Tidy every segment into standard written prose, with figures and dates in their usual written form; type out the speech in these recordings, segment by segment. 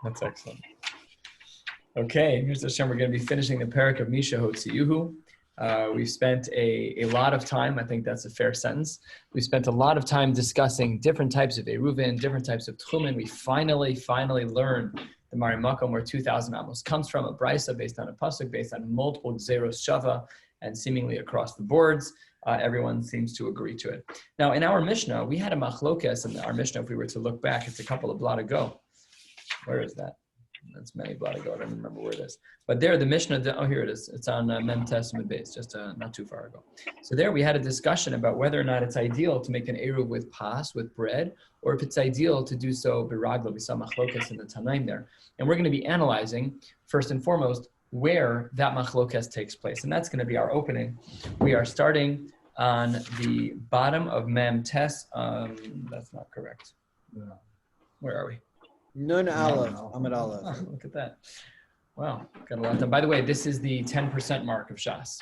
That's excellent. Okay, here's Hashem. We're going to be finishing the parak of Misha Hotziyuhu. We've spent a lot of time, I think that's a fair sentence. We spent a lot of time discussing different types of Eruvin, different types of Tchumen. We finally learned the Mari Makom, where 2,000 Amos comes from, a Brisa based on a Pasuk, based on multiple Gzeros Shava, and seemingly across the boards. Everyone seems to agree to it. Now, in our Mishnah, we had a machlokes in our Mishnah. If we were to look back, it's a couple of blot ago. Where is that? That's many blot ago. I don't remember where it is. But there, the Mishnah, oh, here it is. It's on Mem Testament base, just not too far ago. So there we had a discussion about whether or not it's ideal to make an Eruv with pas, with bread, or if it's ideal to do so biragla. We saw machlokas in the Tanaim there. And we're going to be analyzing, first and foremost, where that machlokas takes place. And that's going to be our opening. We are starting on the bottom of Mem Tes. That's not correct. Where are we? Nun Aleph, Amid Aleph. Oh, look at that. Wow, got a lot done. By the way, this is the 10% mark of Shas.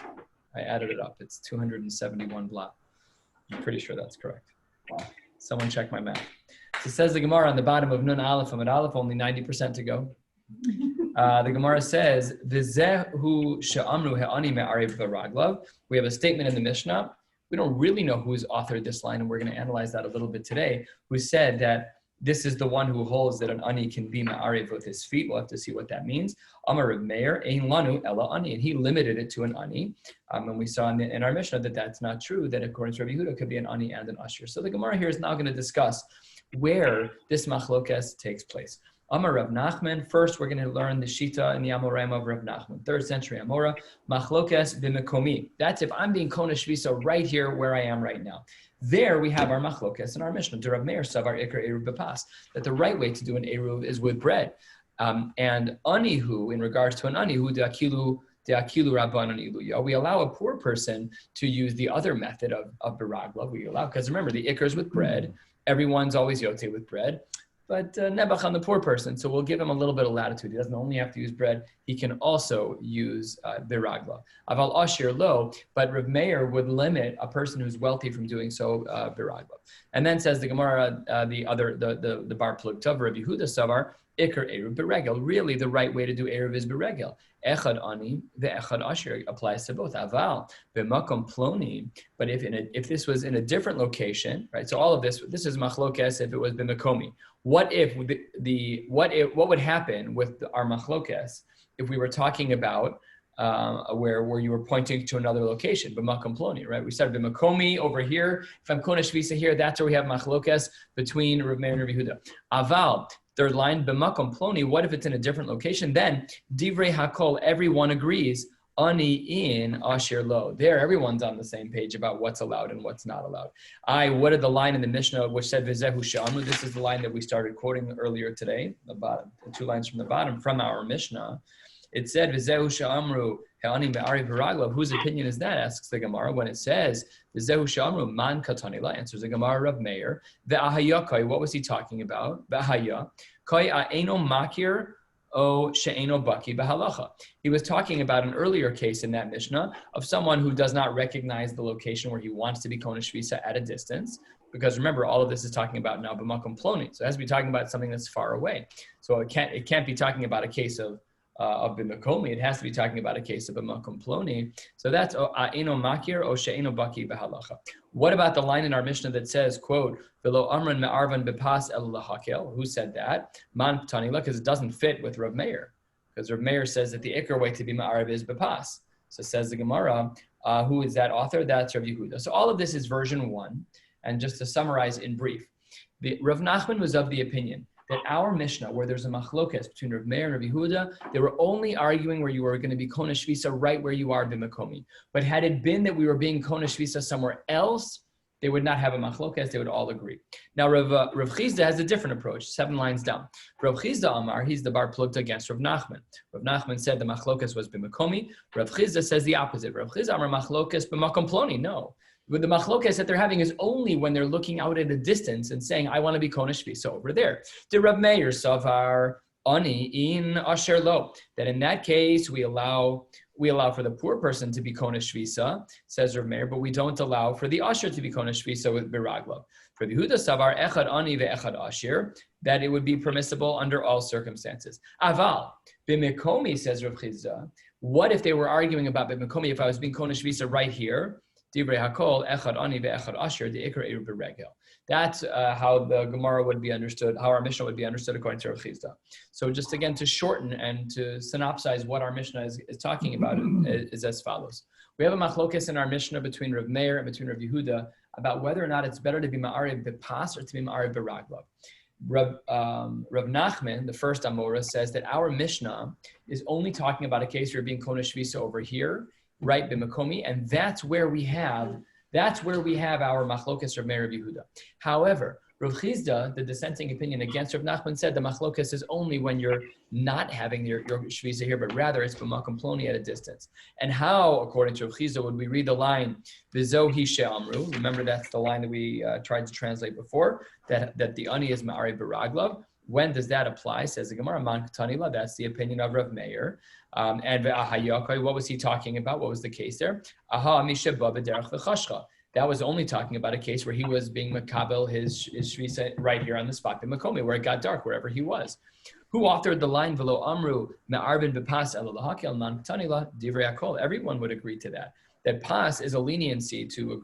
I added it up. It's 271 blot. I'm pretty sure that's correct. Wow. Someone check my math. So it says the Gemara on the bottom of Nun Aleph, Amid Aleph, only 90% to go. The Gemara says, V'zehu she'amru he'ani me'arev v'raglav. We have a statement in the Mishnah. We don't really know who's authored this line, and we're going to analyze that a little bit today, who said that this is the one who holds that an ani can be ma'arev with his feet. We'll have to see what that means. Amar Reb Meir, ein lanu ela ani, and he limited it to an ani. And we saw in our Mishnah that that's not true, that according to Rabbi Yehuda, it could be an ani and an usher. So the Gemara here is now going to discuss where this machlokes takes place. Amar Rav Nachman, first we're going to learn the Shita and the Amoraim of Rav Nachman, 3rd century Amora, machlokes b'mekomi. That's if I'm being kona shvisa right here where I am right now. There we have our machlokes in our Mishnah, to Rav Meir savar ikar eruv b'pas, that the right way to do an eruv is with bread. And anihu, in regards to an anihu, de'akilu rabbanan iluya, we allow a poor person to use the other method of biragla. We allow, because remember, the ikar is with bread. Everyone's always yotzei with bread. But Nebuch on the poor person, so we'll give him a little bit of latitude. He doesn't only have to use bread, he can also use biragla. Aval ashir lo, but Rav Meir would limit a person who's wealthy from doing so biragla. And then says the Gemara, the bar plug tov, Rabbi Yehuda savar, ikar eruv biregel. Really, the right way to do eruv is biregel. Echad ani ve'echad asher applies to both. Aval b'makom ploni. But if this was in a different location, right? So all of this is machlokes if it was b'makomi. What would happen with our machlokes if we were talking about where you were pointing to another location, b'makom ploni, right? We said b'makomi over here. If I'm kona shvisa here, that's where we have machlokes between Rav Meir and Rabbi Yehuda. Aval. Third line, b'makom ploni, what if it's in a different location? Then, divrei hakol, everyone agrees, ani in asher lo. There, everyone's on the same page about what's allowed and what's not allowed. What are the line in the Mishnah which said, v'zehu she'amru? This is the line that we started quoting earlier today, the bottom, the 2 lines from the bottom, from our Mishnah. It said, v'zehu she'amru he'ani me'arev v'raglav. Whose opinion is that, asks the Gemara, when it says, v'zehu she'amru man katanila, answers the Gemara Rav Meir. Ve'ahaya kai, what was he talking about? Ve'ahaya kai a'eno makir o she'eno baki b'halacha. He was talking about an earlier case in that Mishnah of someone who does not recognize the location where he wants to be kona shvisa at a distance. Because remember, all of this is talking about now b'makom ploni. So it has to be talking about something that's far away. So it can't be talking about a case of b'makomi. It has to be talking about a case of b'makom ploni. So that's a'eno makir o she'eno baki b'halacha. What about the line in our Mishnah that says, quote, "V'lo amran me'arvan b'pas el lahakel"? Who said that? Man tanila, because it doesn't fit with Rav Meir. Because Rav Meir says that the ikar way to be ma'arv is b'pas. So says the Gemara, who is that author? That's Rav Yehuda. So all of this is version 1. And just to summarize in brief, Rav Nachman was of the opinion that our Mishnah, where there's a machlokes between Rav Meir and Rabbi Yehuda, they were only arguing where you were going to be kona shvisa right where you are b'makomi. But had it been that we were being kona shvisa somewhere else, they would not have a machlokes, they would all agree. Now Rav Chizda has a different approach, 7 lines down. Rav Chizda Amar, he's the bar plugged against Rav Nachman. Rav Nachman said the machlokes was b'makomi. Rav Chizda says the opposite. Rav Chizda Amar machlokes b'makom ploni. No. But the machlokes that they're having is only when they're looking out at a distance and saying, I want to be kona shvisa over there. The Rav Meir savar ani in asher lo. That in that case, we allow for the poor person to be kona shvisa, says Rav Meir, but we don't allow for the asher to be kona shvisa with biraglav. For Yehuda Savar Echad Ani ve'Echad Ashir, that it would be permissible under all circumstances. Aval b'Mekomi, says Rav Chizda. What if they were arguing about b'Mekomi? If I was being Konesh Visa right here, Divrei Hakol Echad Ani ve'Echad Ashir, the Ikar Eruv b'Regel. That's how the Gemara would be understood, how our Mishnah would be understood according to Rav Chizda. So just again to shorten and to synopsize what our Mishnah is talking about is as follows. We have a machlokes in our Mishnah between Rav Meir and between Rav Yehuda about whether or not it's better to be ma'ariv b'pas or to be ma'ariv b'raglav. Rav Nachman, the first Amora, says that our Mishnah is only talking about a case where you're being konesh visa over here, right, b'makomi, and that's where we have our machlokes Rav Meir Rav Yehuda. However, Rav Chizda, the dissenting opinion against Rav Nachman, said the machlokes is only when you're not having your shvisa here, but rather it's b'makom ploni at a distance. And how, according to Rav Chizda, would we read the line v'zo hi she'amru? Remember, that's the line that we tried to translate before, that the ani is ma'ari b'raglav. When does that apply? Says the Gemara, man k'tanila, that's the opinion of Rav Meir. And ve'ahayakai, what was he talking about? What was the case there? Aha mishe ba b'derech v'chashcha. That was only talking about a case where he was being makabel his shvisa right here on the spot in Makomi, where it got dark, wherever he was. Who authored the line v'lo amru me'arvin b'pas elalahakel man k'tanila divrei hakol? Everyone would agree to that. That pas is a leniency to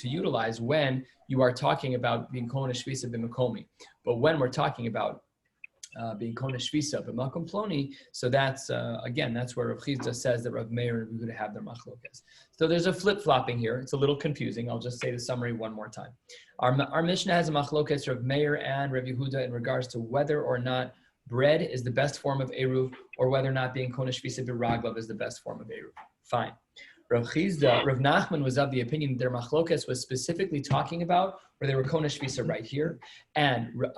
utilize when you are talking about being konesh shvisa b'makomi. But when we're talking about being konesh shvisa b'makom ploni, so that's that's where Rav Chizda says that Rav Meir and Rav Yehuda have their machlokas. So there's a flip-flopping here. It's a little confusing. I'll just say the summary one more time. Our Mishnah has a machlokas Rav Meir and Rav Yehuda in regards to whether or not bread is the best form of eruv, or whether or not being konesh shvisa b'raglav is the best form of eruv. Fine. Rav Nachman was of the opinion that their machlokas was specifically talking about where they were konesh shvisa right here, and Rav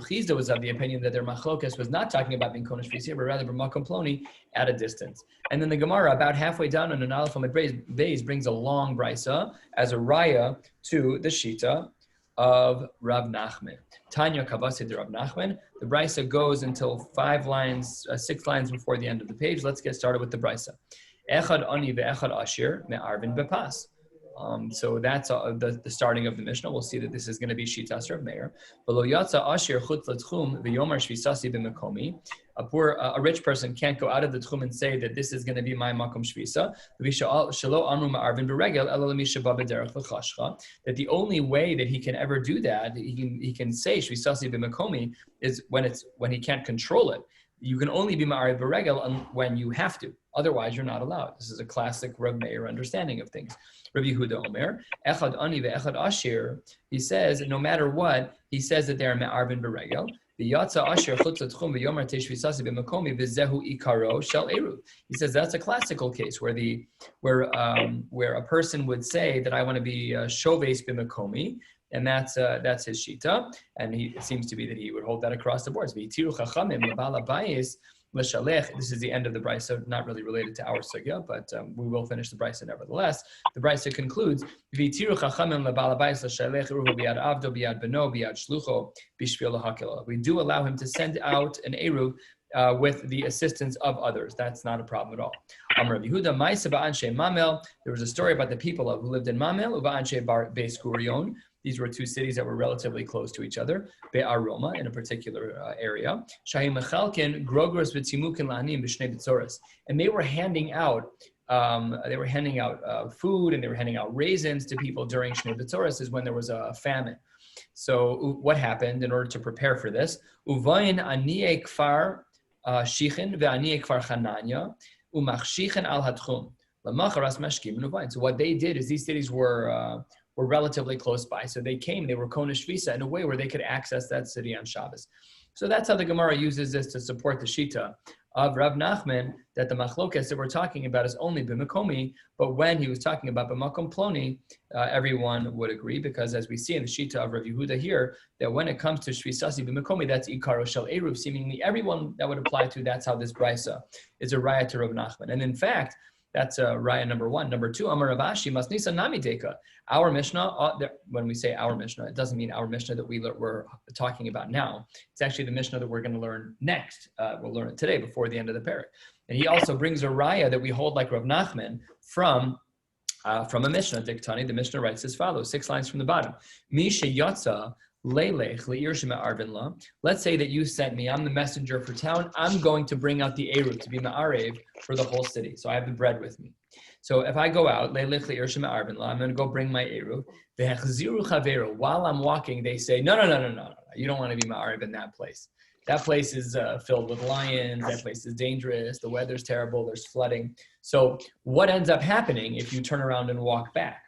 Chizda was of the opinion that their machlokas was not talking about being konesh shvisa, but rather b'makom ploni at a distance. And then the Gemara, about halfway down in an Aleph Amud Beis, brings a long brisa as a raya to the shita of Rav Nachman. Tanya Kavasi de Rav Nachman. The brisa goes until 6 lines before the end of the page. Let's get started with the brisa. Echad ani ve'echad ashir me'arvin bepas. So that's the starting of the Mishnah. We'll see that this is going to be Shitas Rav Meir. V'lo yatsa ashir chutz l'tchum v'yomar shvisasi b'mekomi. A rich person can't go out of the tchum and say that this is going to be my makom shvisa. Shelo amru ma'arvin b'regel elo l'misha ba b'derech v'chashcha. That the only way that he can ever do that, he can say shvisasi b'mekomi, is when he can't control it. You can only be ma'ariv b'regel when you have to. Otherwise, you're not allowed. This is a classic Rav Meir understanding of things. Rabbi Yehuda Omer, Echad Ani ve'Echad Ashir, he says, no matter what, he says that they're ma'arvin b'regel. V'yatza Ashir chutz l'tchum v'yomer teishvisasi b'makomi v'zehu ikaro shel eruv. He says that's a classical case where a person would say that I want to be shoves b'makomi, and that's his shita, and it seems to be that he would hold that across the boards. This is the end of the brisa, not really related to our sugya, but we will finish the brisa nevertheless. The brisa concludes, we do allow him to send out an eruv with the assistance of others. That's not a problem at all. Amar Rabbi Yehuda, there was a story about the people who lived in Mamel, Beis Gurion. These were two cities that were relatively close to each other, Be'aroma, in a particular area. And they were handing out food, and they were handing out raisins to people during Shnei B'tzoros, is when there was a famine. So what happened in order to prepare for this? Uvayin aniyei kfar shichin ve'aniyei kfar chananya umachshichin al hatchum lamacharas mashkim uvayin. So what they did is these cities were relatively close by. So they were konesh visa in a way where they could access that city on Shabbos. So that's how the Gemara uses this to support the shita of Rav Nachman, that the machlokas that we're talking about is only b'makomi, but when he was talking about b'makom ploni, everyone would agree, because as we see in the shita of Rav Yehuda here, that when it comes to shvisasi b'makomi, that's ikaro shel eruv. Seemingly everyone that would apply to, that's how this brisa is a raya to Rav Nachman. And in fact, that's raya number one. Number two, Amar Rav Ashi masnisa nami deka. Our Mishnah, when we say our Mishnah, it doesn't mean our Mishnah that we're talking about now. It's actually the Mishnah that we're going to learn next. We'll learn it today before the end of the parak. And he also brings a raya that we hold like Rav Nachman from From a Mishnah, Diktani, the Mishnah writes as follows, 6 lines from the bottom. Misha Yatza Leilech Le'ir Shema Arvin La. Let's say that you sent me, I'm the messenger for town, I'm going to bring out the Eruv to be Ma'arev for the whole city. So I have the bread with me. So if I go out, Leilech Le'ir Shema Arvin La, I'm going to go bring my Eruv. While I'm walking, they say, no, you don't want to be Ma'arev in that place. That place is filled with lions. That place is dangerous. The weather's terrible. There's flooding. So what ends up happening if you turn around and walk back?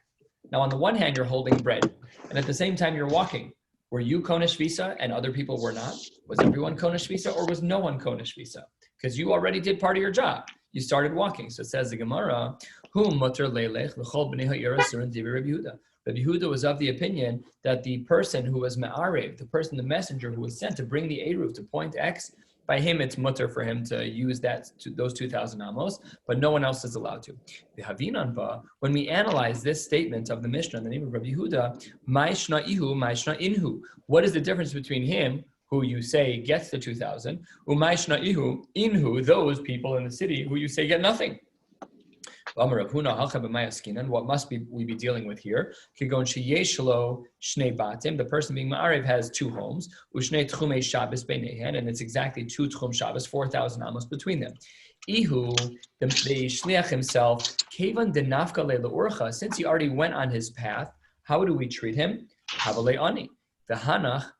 Now, on the one hand, you're holding bread. And at the same time, you're walking. Were you Konesh Visa and other people were not? Was everyone Konesh Visa or was no one Konesh Visa? Because you already did part of your job. You started walking. So it says the Gemara, Hum muter leilech l'chol b'nei ha'ira surin divrei Rabbi Yehuda. Rabbi Yehuda was of the opinion that the person who was Ma'arev, the messenger who was sent to bring the Eruv to point X, by him it's mutter for him to use those 2,000 amos, but no one else is allowed to. The Havinanba, when we analyze this statement of the Mishnah in the name of Rabbi Yehuda, Ma'ishna ihu, Ma'ishna inhu. What is the difference between him, who you say gets the 2,000, Ma'ishna ihu, inhu, those people in the city who you say get nothing? What must we be dealing with here? The person being Ma'arev has 2 homes, and it's exactly 2 Tchum Shabbos, 4,000 amos between them. Ihu, the Shliach himself, since he already went on his path, how do we treat him? Havale ani. The Hanach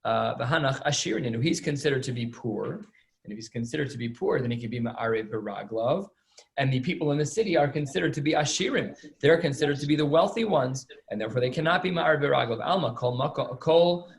Ashirin, he's considered to be poor. And if he's considered to be poor, then he can be Ma'arev Baraglov. And the people in the city are considered to be ashirim. They're considered to be the wealthy ones, and therefore they cannot be ma'ar b'raglav. Alma kol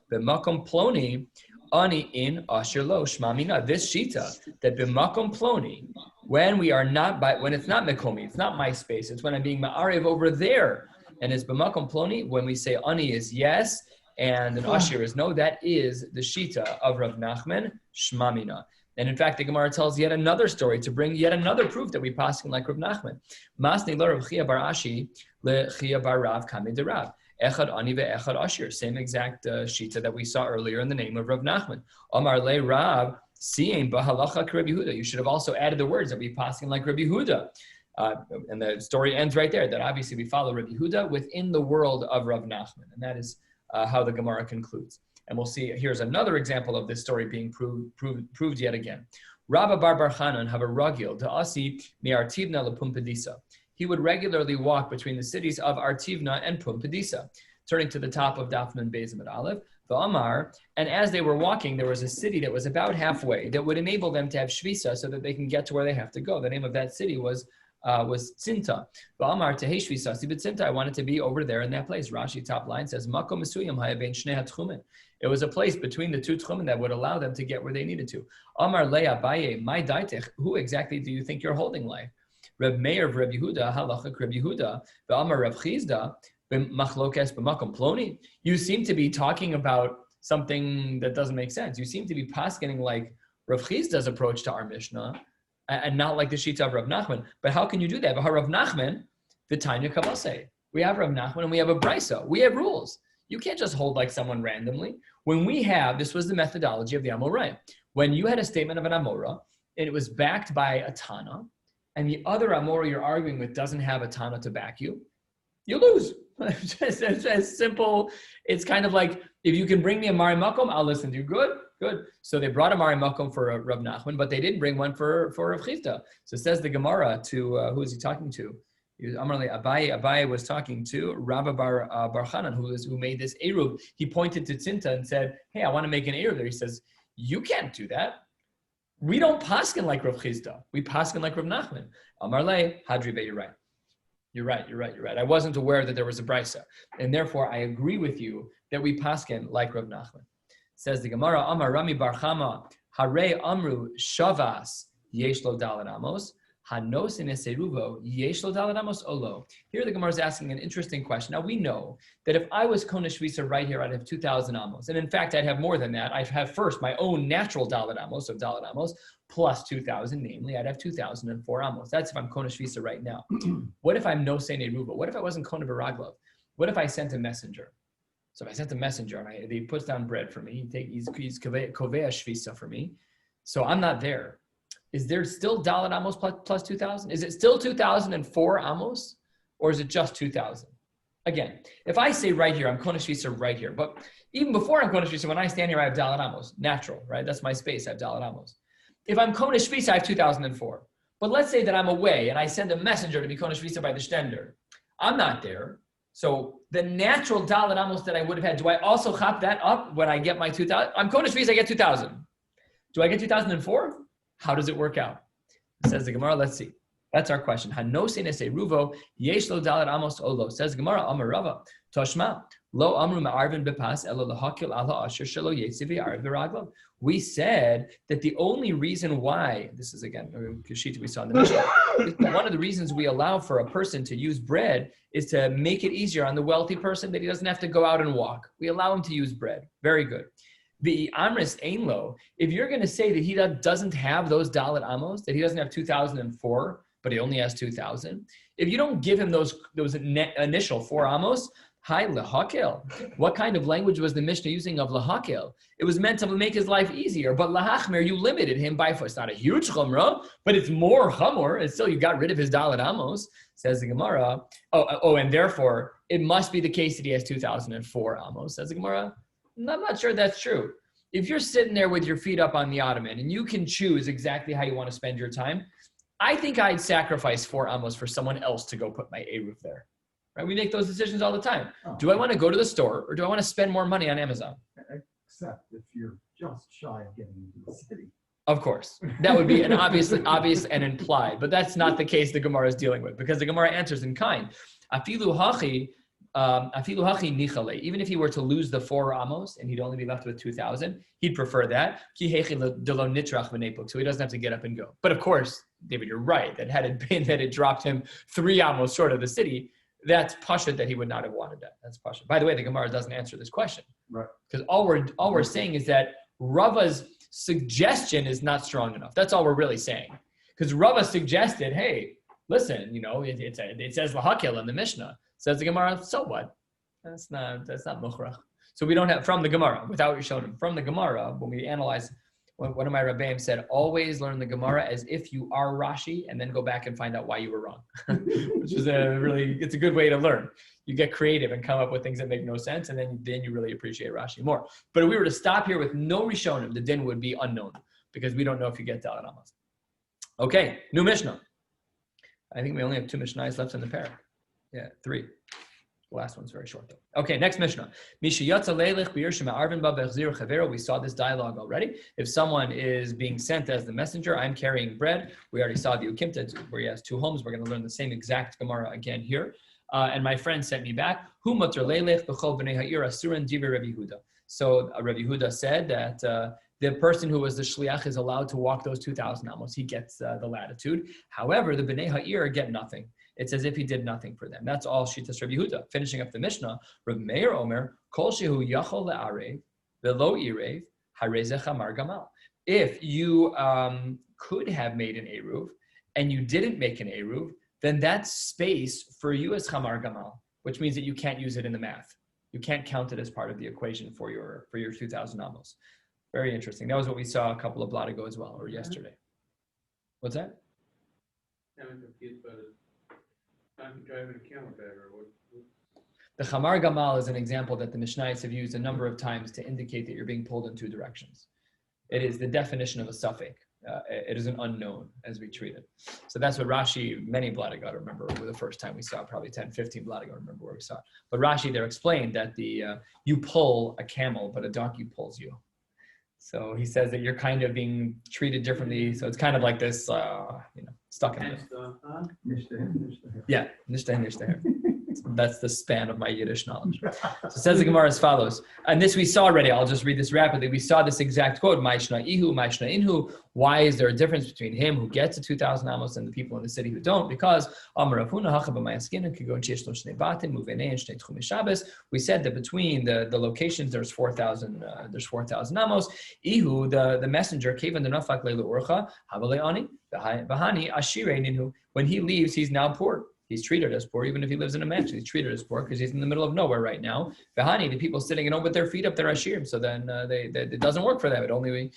b'makom ploni ani in ashir lo shmamina. This shita that b'makom ploni, when it's not mekomi, it's not my space. It's when I'm being ma'arev over there, and it's b'makom ploni. When we say ani is yes and an ashir is no, that is the shita of Rav Nachman shmamina. And in fact, the Gemara tells yet another story to bring yet another proof that we pass like Rav Nachman. Masni lo Rav Chia bar Ashi le Chia bar Rav kame de Rav. Echad ani ve'echad ashir. Same exact shita that we saw earlier in the name of Rav Nachman. Amar le Rav seeing bahalacha Rabbi Yehuda. You should have also added the words that we passing like Rabbi Yehuda. And the story ends right there. That obviously we follow Rabbi Yehuda within the world of Rav Nachman, and that is how the Gemara concludes. And we'll see, here's another example of this story being proved yet again. Rabbi bar Chanan have a ragil to asi mi Artivna lePumbedisa. He would regularly walk between the cities of Artivna and Pumbedisa. Turning to the top of Dafman Bezim at Aleph, the Amar, and as they were walking, there was a city that was about halfway that would enable them to have shvisa so that they can get to where they have to go. The name of that city was Tzinta. Ba'amar tehei shvisasi b'Tzinta. I wanted to be over there in that place. Rashi top line says makom mesuyam haya bein shnei hatchumen. It was a place between the 2 tchumen that would allow them to get where they needed to. Amar le Abaye, my daitech. Who exactly do you think you're holding like? Reb Meir of Reb Yehuda, halachak Reb Yehuda. Ba'amar Reb Chizda b'machlokes b'makom ploni. You seem to be talking about something that doesn't make sense. You seem to be paskening like Rav Chizda's approach to our Mishnah, and not like the shita of Rav Nachman. But how can you do that? But Rav Nachman, the Tanya Kabase. We have Rav Nachman and we have a Brisa. We have rules. You can't just hold like someone randomly. When we have, this was the methodology of the Amorai. When you had a statement of an Amora, and it was backed by a Tana, and the other Amora you're arguing with doesn't have a Tana to back you, you lose. It's as simple. It's kind of like, if you can bring me a Mari Makom, I'll listen to you. Good. So they brought a Mari Makom for Rav Nachman, but they didn't bring one for Rav Chizda. So it says the Gemara to, who is he talking to? Abaye was talking to Rabbi bar Chanan, who made this Eruv. He pointed to Tzinta and said, hey, I want to make an Eruv there. He says, you can't do that. We don't paskin like Rav Chizda. We paskin like Rav Nachman. Amarle, Hadribe, you're right. You're right. I wasn't aware that there was a brisa. And therefore, I agree with you that we paskin like Rav Nachman. Says the Gemara, Amar Rami bar Chama, Hare Amru Shavas Yesh Lo Daled Amos, Hanos in Eseruvo Yesh Lo Daled Amos Olo. Here the Gemara is asking an interesting question. Now we know that if I was Konesh Visa right here, I'd have 2,000 amos. And in fact, I'd have more than that. I'd have first my own natural Daled Amos of Daled Amos plus 2,000, namely I'd have 2,004 amos. That's if I'm Konesh Visa right now. What if I'm no Sene Ruvo? What if I wasn't Konesh Baraglov? What if I sent a messenger? So if I sent a messenger and he puts down bread for me, he's kovea shvisa for me, so I'm not there. Is there still Dalet Amos plus 2,000? Is it still 2,004 Amos? or is it just 2,000? Again, if I say right here, I'm Konesh Visa right here, but even before I'm Konesh Visa, when I stand here, I have Dalet Amos, natural, right? That's my space, I have Dalet Amos. If I'm Konesh Visa, I have 2004. But let's say that I'm away and I send a messenger to be Konesh Visa by the Stender. I'm not there. So the natural Dalet Amos that I would have had, do I also chop that up when I get my 2,000? I'm Konesh Visa, I get 2,000. Do I get 2004? How does it work out? Says the Gemara, let's see. That's our question. Hanosin es eruvo yesh lo dalet amos olo. Says Gemara, Amar Rava, Toshma lo amru ma'arvin bepas elo lahakil ala asher shelo yetziv v'yarv v'raglam. We said that the only reason why, this is again Kashita we saw in the Mishnah, one of the reasons we allow for a person to use bread is to make it easier on the wealthy person that he doesn't have to go out and walk. We allow him to use bread. Very good. The Amris Ainlo, if you're going to say that he doesn't have those Dalet Amos, that he doesn't have 2004, but he only has 2,000. If you don't give him those initial 4 amos, hi lahakel. What kind of language was the Mishnah using of lahakel? It was meant to make his life easier, but lahachmer, you limited him by, it's not a huge chumrah, but it's more chamor, and still you got rid of his Dalet Amos, says the Gemara. And therefore, it must be the case that he has 2004 amos, says the Gemara. I'm not sure that's true. If you're sitting there with your feet up on the ottoman and you can choose exactly how you want to spend your time, I think I'd sacrifice 4 amos for someone else to go put my Eruv there. Right? We make those decisions all the time. Oh. Do I want to go to the store or do I want to spend more money on Amazon? Except if you're just shy of getting into the city. Of course. That would be an obvious and implied, but that's not the case the Gemara is dealing with because the Gemara answers in kind. Afilu hachi nichale. Even if he were to lose the 4 amos and he'd only be left with 2,000, he'd prefer that. So he doesn't have to get up and go. But of course, David, you're right, that had it been that it dropped him 3 amos short of the city, that's pashut that he would not have wanted that. That's pashut. By the way, the Gemara doesn't answer this question. Right. Because all we're saying is that Rava's suggestion is not strong enough. That's all we're really saying. Because Rava suggested, hey, listen, it says lahakel in the Mishnah. Says the Gemara, so what? That's not mukhrach. So we don't have, from the Gemara, without Rishonim, from the Gemara, when we analyze, one of my Rabbeim said, always learn the Gemara as if you are Rashi and then go back and find out why you were wrong. Which is it's a good way to learn. You get creative and come up with things that make no sense and then you really appreciate Rashi more. But if we were to stop here with no Rishonim, the din would be unknown because we don't know if you get Dalet Amos. Okay, new Mishnah. I think we only have 2 Mishnahs left in the parak. Yeah, 3. The last one's very short though. Okay, next Mishnah. We saw this dialogue already. If someone is being sent as the messenger, I'm carrying bread. We already saw the Ukimta where he has 2 homes. We're going to learn the same exact Gemara again here. And my friend sent me back. So Rabbi Yehuda said that the person who was the shliach is allowed to walk those 2,000 amos. He gets the latitude. However, the Bnei Ha'ir get nothing. It's as if he did nothing for them. That's all Shitas Rabbi Yehuda. Finishing up the Mishnah, Rabbi Meir Omer, Kol shehu yachol le'arev, velo irev, harezeh chamar gamal. If you could have made an Eruv and you didn't make an Eruv, then that space for you is chamar gamal, which means that you can't use it in the math. You can't count it as part of the equation for your 2,000 amos. Very interesting. That was what we saw a couple of blot ago as well, or yesterday. What's that? I'm confused by the I'm driving a camelback or what? The chamar gamal is an example that the Mishnayos have used a number of times to indicate that you're being pulled in 2 directions. It is the definition of a suffix. It is an unknown as we treat it. So that's what Rashi, many blot ago, I remember the first time we saw it, probably 10, 15 blot ago, I remember where we saw it. But Rashi there explained that you pull a camel, but a donkey pulls you. So he says that you're kind of being treated differently. So it's kind of like this, stuck in there. Yeah, nishtah. That's the span of my Yiddish knowledge. So it says the Gemara as follows. And this we saw already. I'll just read this rapidly. We saw this exact quote, Maishna Ihu, Maishna Inhu. Why is there a difference between him who gets to 2,000 amos and the people in the city who don't? Because we said that between the locations there's 4,000 amos. Ihu, the messenger, when he leaves, he's now poor. He's treated as poor, even if he lives in a mansion. He's treated as poor because he's in the middle of nowhere right now. V'hani, the people sitting at home with their feet up, they're ashirim. So then it doesn't work for them. It only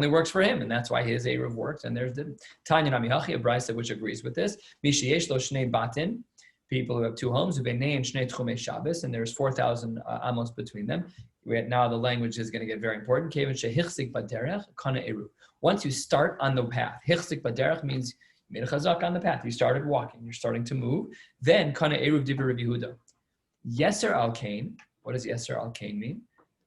works for him, and that's why his Eruv works and theirs didn't. Tanya Nami Hachi, a brisa which agrees with this. Mishi yesh lo shnei batin, people who have two homes, and there's 4,000 amos between them. Now the language is going to get very important. Once you start on the path, hichzik baderech means you made a chazak on the path. You started walking. You're starting to move. Then kana eruv dibur Rabbi Yehuda. Yeser al kain. What does yeser al kain mean?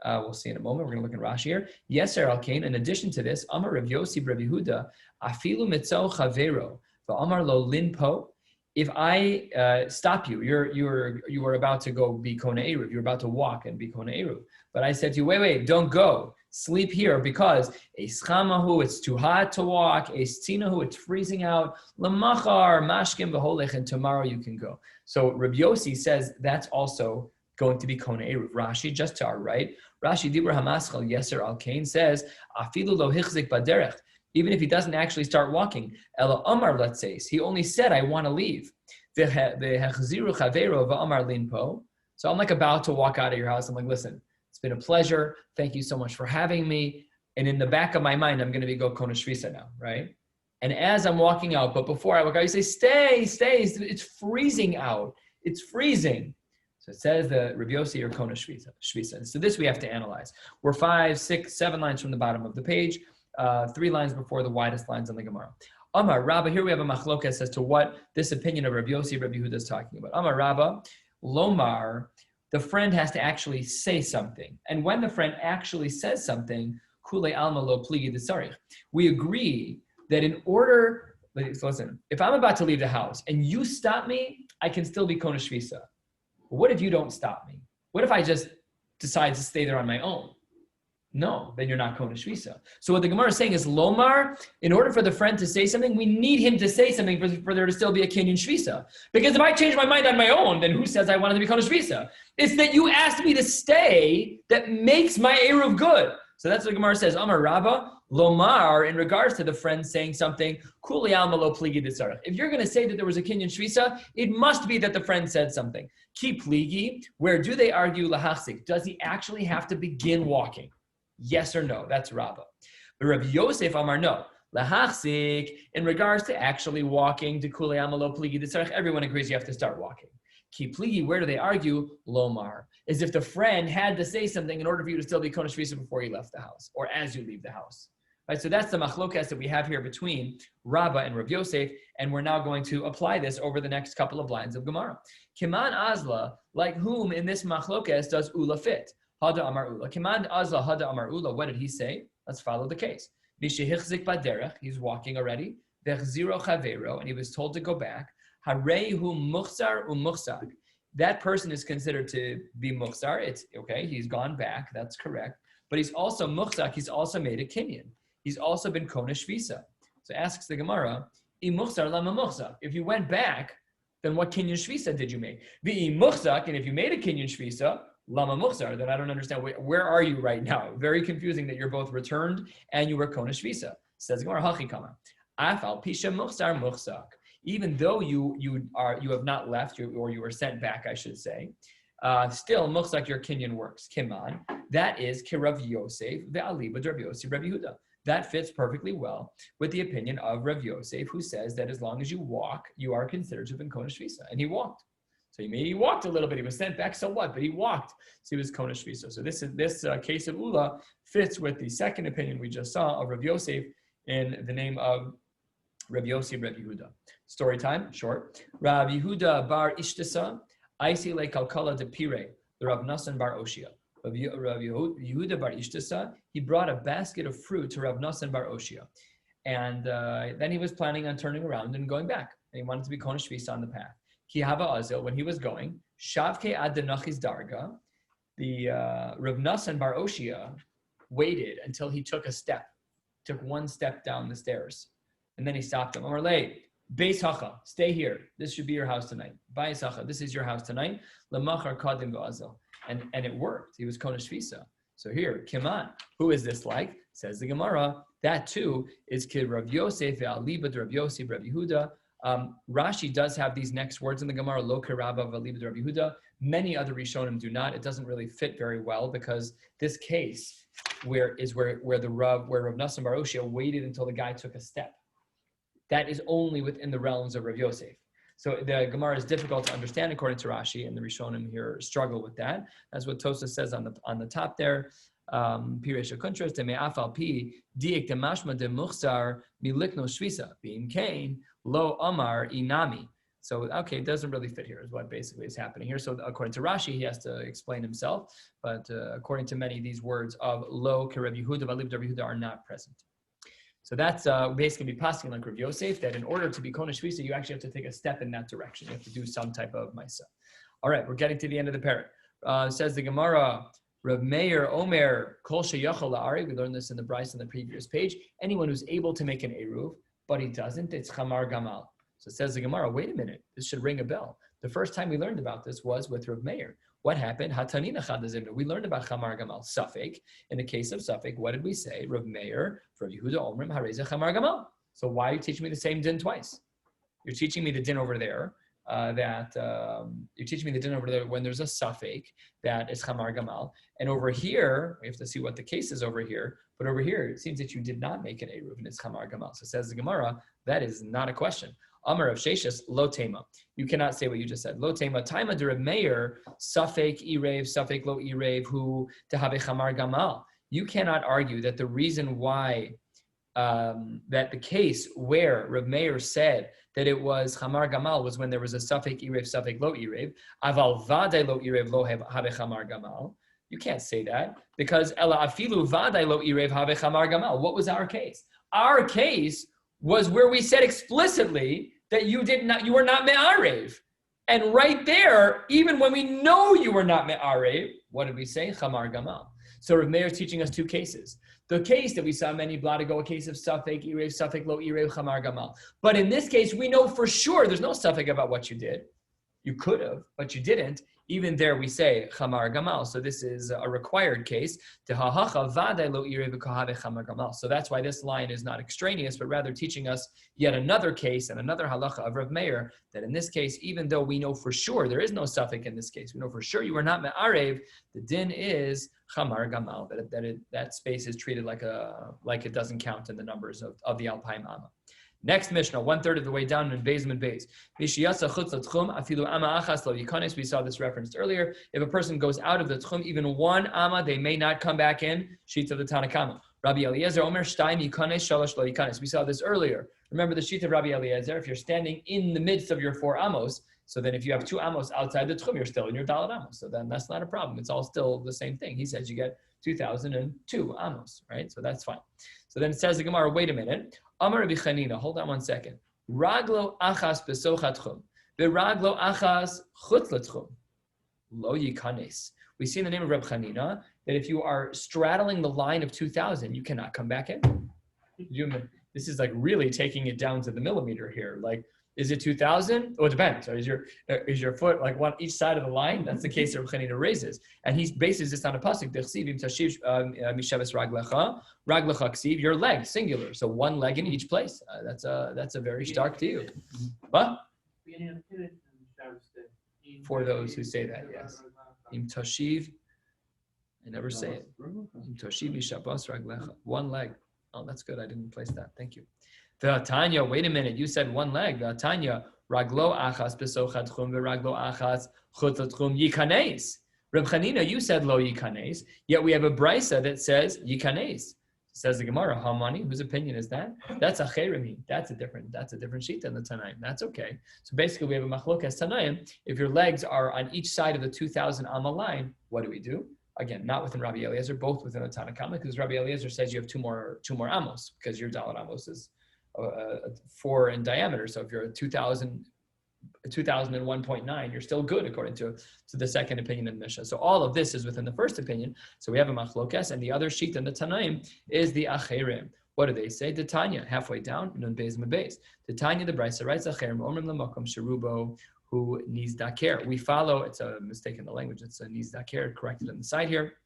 We'll see in a moment. We're going to look in Rashi here. Yeser al kain. In addition to this, Amar Rav Yossi Rabbi Yehuda afilu mitzau chavero va'amar lo linpo. If I stop you, you were about to go be kona eruv. You're about to walk and be kona eruv. But I said to you, wait, don't go. Sleep here because eschamahu, it's too hot to walk. Estzinahu, it's freezing out. Lamachar mashkim v'holech, and tomorrow you can go. So Rabbi Yossi says that's also going to be kona eruv. Rashi, just to our right, Rashi Dibra Hamaschal Yeser al Kain says afilu lo hichzik baderech. Even if he doesn't actually start walking, Ela Amar, let's say, he only said, I want to leave. So I'm like about to walk out of your house. I'm like, listen, it's been a pleasure. Thank you so much for having me. And in the back of my mind, I'm going to be go Kona Shvisa now, right? And as I'm walking out, but before I walk out, you say, stay. It's freezing out. It's freezing. So it says the Rabbi Yossi or Kona Shvisa. So this we have to analyze. We're 5, 6, 7 lines from the bottom of the page. 3 lines before the widest lines on the Gemara. Amar Rabba, here we have a machlokas as to what this opinion of Rabbi Yossi, Rabbi Yehuda is talking about. Amar Rabba, Lomar, the friend has to actually say something. And when the friend actually says something, Kule Alma Lo Pligi Desarich, we agree that in order, listen, if I'm about to leave the house and you stop me, I can still be Kona Shvisa. What if you don't stop me? What if I just decide to stay there on my own? No, then you're not Kona Shvisa. So what the Gemara is saying is, Lomar, in order for the friend to say something, we need him to say something for there to still be a Kenyan Shvisa. Because if I change my mind on my own, then who says I wanted to be Kona Shvisa? It's that you asked me to stay that makes my Eruv good. So that's what the Gemara says, Amar Rabba, Lomar, in regards to the friend saying something, Kuli alma lo pligi d'tzarech. If you're going to say that there was a Kenyan Shvisa, it must be that the friend said something. Ki pligi, where do they argue lahachzik? Does he actually have to begin walking? Yes or no? That's Rabba. But Rabbi Yosef Amar no. Lahachzik, in regards to actually walking to Kule Amalo Pligi D'Tzarech, everyone agrees you have to start walking. Ki Pligi, where do they argue? Lomar, is if the friend had to say something in order for you to still be Kona Shvisa before you left the house, or as you leave the house. Right, so that's the machlokas that we have here between Rabba and Rabbi Yosef, and we're now going to apply this over the next couple of lines of Gemara. Kiman Azla, like whom in this machlokas does Ula fit? Hada Amar Ula. Kiman Azla Hada Amar Ula. What did he say? Let's follow the case. Mishehichzik baderech. He's walking already. Vechziro chavero, and he was told to go back. Hareihu muchzar umuchzak. That person is considered to be muchzar. It's okay. He's gone back. That's correct. But he's also muchzak. He's also made a kinyan. He's also been kona shvisa. So asks the Gemara, muchzar lama muchzak. If you went back, then what kinyan shvisa did you make? V'i muchzak, and if you made a kinyan shvisa, lama muchzar, then I don't understand. Where are you right now? Very confusing that you're both returned and you were kona shvisa. Says Gemara, hachi kama. Afal pisha muchzar muchzak. Even though you have not left, or you were sent back, I should say, still muchzak your kinyan works. Kiman, that is kirav Yosef ve'aliba Rav Yosef Rabbi Yehuda. That fits perfectly well with the opinion of Rav Yosef, who says that as long as you walk, you are considered to have been kona shvisa, and he walked. So he walked a little bit. He was sent back, so what? But he walked, so he was kona shvisa. So this case of Ula fits with the second opinion we just saw of Rav Yosef in the name of Rav Yosef Rabbi Yehuda. Story time, short. Rav Yehuda bar Ishtasa, Aisi le Kalkala de Pire, the Rav Nasan bar Oshia. Rav Yehuda bar Ishtasa, he brought a basket of fruit to Rav Nasan bar Oshia. And then he was planning on turning around and going back. And he wanted to be kona shvisa on the path. Ki hava azil, when he was going, shavke ad denachi's darga, the Rav Nasan bar Oshia waited until he took one step down the stairs. And then he stopped him. Amar lei, beis hacha, stay here. This should be your house tonight. Beis hacha, this is your house tonight. Lemachar kadim v'azil. And it worked. He was kona shvisa. So here, Kiman, who is this like? Says the Gemara. That too is Kid Rav Yosef ve'alibad Rav Yosef Rav Yehuda. Rashi does have these next words in the Gemara, lo kerabba ve'alibad Rav Yehuda. Many other Rishonim do not. It doesn't really fit very well because this case where Rav Nasan bar Oshia waited until the guy took a step. That is only within the realms of Rav Yosef. So the Gemara is difficult to understand according to Rashi, and the Rishonim here struggle with that. That's what Tosfos says on the top there. Piresh Kuntras de me'afal pi diik de mashma de muchsar milikno shvisa being Cain lo amar inami. So okay, it doesn't really fit here, is what basically is happening here. So according to Rashi, he has to explain himself, but according to many, these words of lo Rabbi Yehuda v'alib Rabbi Yehuda are not present. So that's basically passing like Rav Yosef, that in order to be Kona Shvisa, you actually have to take a step in that direction. You have to do some type of Maisa. All right, we're getting to the end of the parak. Says the Gemara, Rav Meir Omer Kol Sheyachal La'ari. We learned this in the Bryce on the previous page. Anyone who's able to make an Eruv, but he doesn't, it's Chamar Gamal. So it says the Gemara, wait a minute, this should ring a bell. The first time we learned about this was with Rav Meir. What happened? Hatanina Chadazimna. We learned about Chamar Gamal, Safek. In the case of Safek, what did we say? Rav Meir, Rav Yehuda Omrim, Hareza Chamar Gamal. So why are you teaching me the same din twice? You're teaching me the din over there, you're teaching me the din over there when there's a Safek, that is Chamar Gamal. And over here, we have to see what the case is over here, but over here, it seems that you did not make an Eruv, and it's Chamar Gamal. So says the Gemara, that is not a question. Amar of Sheshis, lo tema. You cannot say what you just said. Lo tema, taima de Reb Meir, Safek Irev, Safek lo Irev, who tehave Chamar Gamal. You cannot argue that the reason why, that the case where Reb Meir said that it was Chamar Gamal was when there was a Safek Irev, Safek lo Irev, aval vade lo Irev lo have Chamar Gamal. You can't say that because Ela afilu vade lo Irev have Chamar Gamal. What was our case? Our case was where we said explicitly that you were not me'arev. And right there, even when we know you were not me'arev, what did we say? Chamar Gamal. So Rav Meir is teaching us two cases. The case that we saw many blot ago, a case of Safek Irev, Safek lo Irev, Chamar Gamal. But in this case, we know for sure there's no Safek about what you did. You could have, but you didn't. Even there we say Chamar Gamal. So this is a required case. So that's why this line is not extraneous, but rather teaching us yet another case and another halacha of Rav Meir, that in this case, even though we know for sure there is no suffix in this case, we know for sure you were not me'arev, the din is Chamar Gamal, that space is treated like it doesn't count in the numbers of the Alpine Amma. Next Mishnah, 1/3 of the way down in Beis and Beis. We saw this referenced earlier. If a person goes out of the tchum, even one amma, they may not come back in. Sheets of the Tanakama. Rabbi Eliezer Omer Shtaim Yikanes Shalosh Lo Yikanes. We saw this earlier. Remember the sheet of Rabbi Eliezer. If you're standing in the midst of your 4 amos, so then if you have 2 amos outside the tchum, you're still in your dalet amos. So then that's not a problem. It's all still the same thing. He says you get 2,002 amos, right? So that's fine. So then it says the Gemara, wait a minute. Amar Rabbi Chanina, hold on one second. Raglo achas besochat chum, beraglo achas chutz letchum, lo yikanes. We see in the name of Rabbi Chanina that if you are straddling the line of 2,000, you cannot come back in. This is like really taking it down to the millimeter here. Like, is it 2,000? Oh, it depends. So is your foot like one each side of the line? That's the case that Rabbi Chanina raises, and he bases this on a pasuk. Dechsivim tashiv mishavas raglecha ksiv. Your leg, singular. So one leg in each place. That's a very stark view. What? For those who say that, yes. Im tashiv. I never say it. Im tashiv mishavas raglecha. One leg. Oh, that's good. I didn't place that. Thank you. Tanya, wait a minute. You said one leg. Tanya, raglo achas besochat chum veraglo achas chutzat chum yikanes. Reb Chanina, you said lo yikanes. Yet we have a brisa that says yikanes. Says the Gemara, how many? Whose opinion is that? That's a cherimi. That's a different sheet than the Tanaim. That's okay. So basically, we have a machlokas Tanaim. If your legs are on each side of the 2,000 amma line, what do? Again, not within Rabbi Eliezer, both within the Tanakhama, because Rabbi Eliezer says you have two more amos, because your dalet amos is 4 in diameter. So if you're 2001.9, you're still good according to the second opinion in Mishnah. So all of this is within the first opinion. So we have a machlokas, and the other sheet in the Tanaim is the acherim. What do they say? The Tanya, halfway down, nun beis mebeis. The Tanya, the Brisa writes acherim omrim lamakom sherubo hu nizdaker. We follow. It's a mistake in the language. It's a nizdaker, corrected on the side here,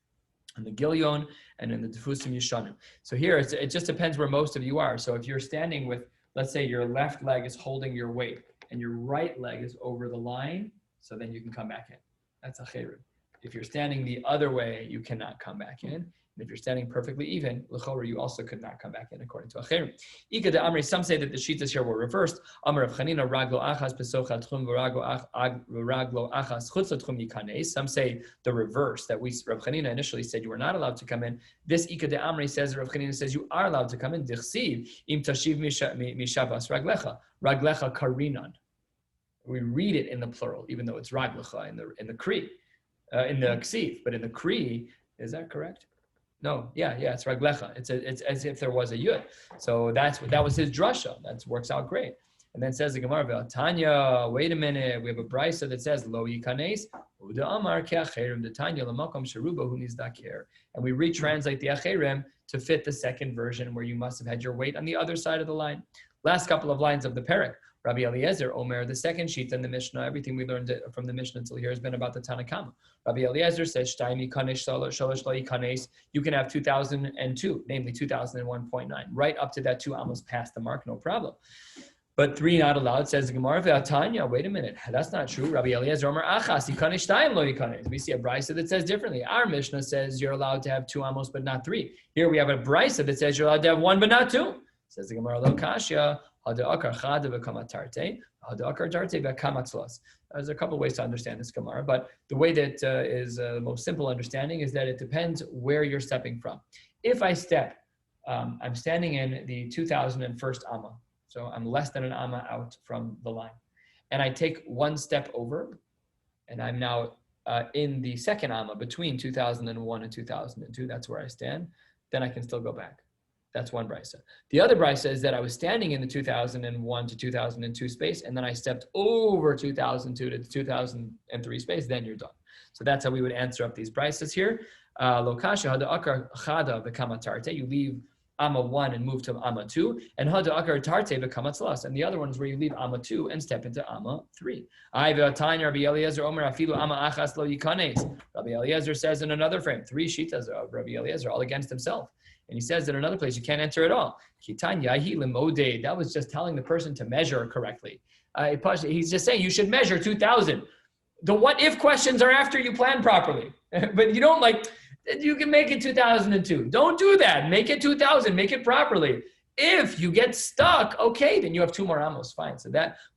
in the Gilyon and in the Defusim Yishanim. So here, it just depends where most of you are. So if you're standing with, let's say your left leg is holding your weight and your right leg is over the line, so then you can come back in. That's a cherib. If you're standing the other way, you cannot come back in. And if you're standing perfectly even, l'chorah, you also could not come back in according to Acherim. Ika de Amri, some say that the shitas here were reversed. Amar of Chanina, raglo achas pesochat tchum v'raglo achas chutz tchum yikanes. Some say the reverse, that Rav Chanina initially said you were not allowed to come in. This Ika de Amri says, Rav Chanina says you are allowed to come in. Dichsiv im tashiv mishavas raglecha karinan. We read it in the plural, even though it's raglecha in the Kri, in the ksiv, but in the Kri, is that correct? No, yeah, it's raglecha. It's as if there was a yud. So that was his drasha. That works out great. And then says the Gemara, Tanya, wait a minute, we have a brisa that says lo yikanes uda amar ke'acherim the Tanya lamakom sheruba hu nizdakir. And we retranslate the acherim to fit the second version where you must have had your weight on the other side of the line. Last couple of lines of the parak. Rabbi Eliezer, Omer, the second sheet in the Mishnah, everything we learned from the Mishnah until here has been about the Tanakama. Rabbi Eliezer says, you can have 2002, namely 2001.9, right up to that 2 almost past the mark, no problem. But 3 not allowed, says the Gemara, Tanya, wait a minute, that's not true. Rabbi Eliezer, Omer, Achas, Yikanesh Shtayim lo Yikanesh. We see a brisa that says differently. Our Mishnah says you're allowed to have 2 almost, but not 3. Here we have a brisa that says you're allowed to have 1, but not 2. Says the Gemara, Lo Kashya. There's a couple of ways to understand this Gemara, but the way that is the most simple understanding is that it depends where you're stepping from. If I step, I'm standing in the 2001st Amma, so I'm less than an Amma out from the line, and I take 1 step over, and I'm now in the second Amma between 2001 and 2002, that's where I stand, then I can still go back. That's one brisa. The other brisa is that I was standing in the 2001 to 2002 space, and then I stepped over 2002 to 2003 space, then you're done. So that's how we would answer up these brisas here. Lokasha hada akar chada v'kama tarte. You leave Amma 1 and move to Amma 2, and hada akar tarte v'kama tzlas. And the other one is where you leave Amma 2 and step into Amma 3. Rabbi Eliezer Omer afilu Amma achas lo yikanes. Rabbi Eliezer says in another frame, 3 shitas of Rabbi Eliezer, all against himself. And he says in another place, you can't enter at all. That was just telling the person to measure correctly. He's just saying you should measure 2,000. The what if questions are after you plan properly. But you don't you can make it 2002. Don't do that. Make it 2,000. Make it properly. If you get stuck, okay, then you have 2 more amos. Fine.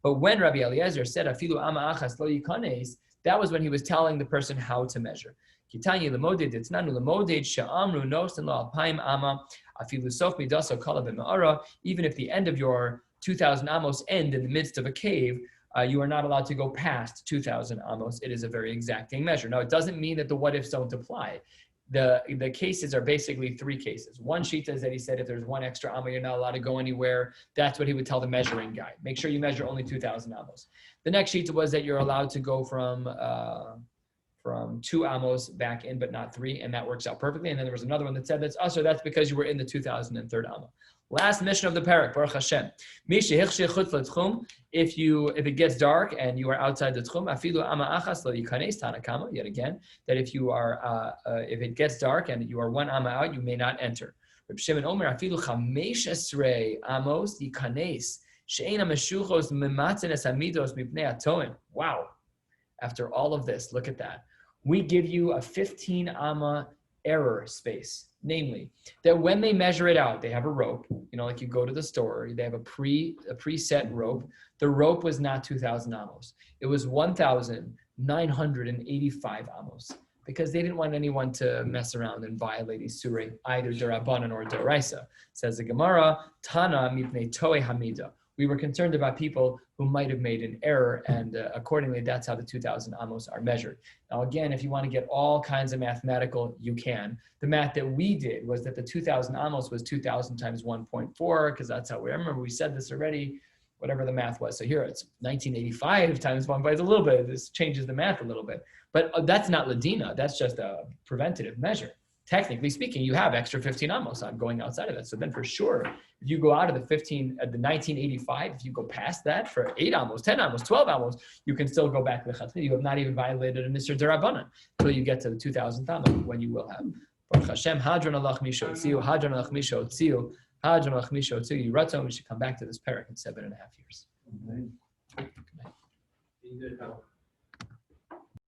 But when Rabbi Eliezer said, Afilu ama achas lo yikanes, that was when he was telling the person how to measure. Kitanya lemoded, it's nanu lemoded, sha'amru nosten lo alpaim ama, afilu sof midaso kala b'ma'ara, even if the end of your 2,000 amos end in the midst of a cave, you are not allowed to go past 2,000 amos. It is a very exacting measure. Now, it doesn't mean that the what-ifs don't apply. The cases are basically 3 cases. One sheet says that he said if there's 1 extra amma, you're not allowed to go anywhere. That's what he would tell the measuring guy. Make sure you measure only 2,000 amos. The next sheet was that you're allowed to go from 2 amos back in, but not 3, and that works out perfectly. And then there was another one that said that's usher. That's because you were in the 2003rd amma. Last mission of the parak, Baruch Hashem. If it gets dark and you are outside the tchum, afilu amma achas lo yikanes tanakama. Yet again, that if it gets dark and you are 1 amma out, you may not enter. Reb Shimon Omer afilu 15 amos yikanes she'ena meshuchos mematzen amidos mipnei atoim. Wow. After all of this, look at that. We give you a 15 amma error space. Namely, that when they measure it out, they have a rope, like you go to the store, they have a preset rope. The rope was not 2,000 amos. It was 1,985 amos because they didn't want anyone to mess around and violate Isurei, either Derabanan or Deraisa. Says the Gemara, Tana mipnei toe hamida. We were concerned about people who might have made an error, and accordingly, that's how the 2,000 amos are measured. Now, again, if you want to get all kinds of mathematical, you can. The math that we did was that the 2,000 amos was 2,000 times 1.4, because that's how I remember we said this already, whatever the math was. So here it's 1985 times 1, but it's a little bit, this changes the math a little bit. But that's not Ladina, that's just a preventative measure. Technically speaking, you have extra 15 amos on going outside of that. So then for sure, if you go out of the 1985, if you go past that for 8 amos, 10 amos, 12 amos, you can still go back to the chatzi. You have not even violated a Nisr Derabanan until you get to the 2000th amos, when you will have. Baruch Hashem, Hadron alach misho tziu, Hadron alach misho tziu, Hadron alach misho tziu. Yiratzon, we should come back to this parak in 7.5 years. Amen. Good help.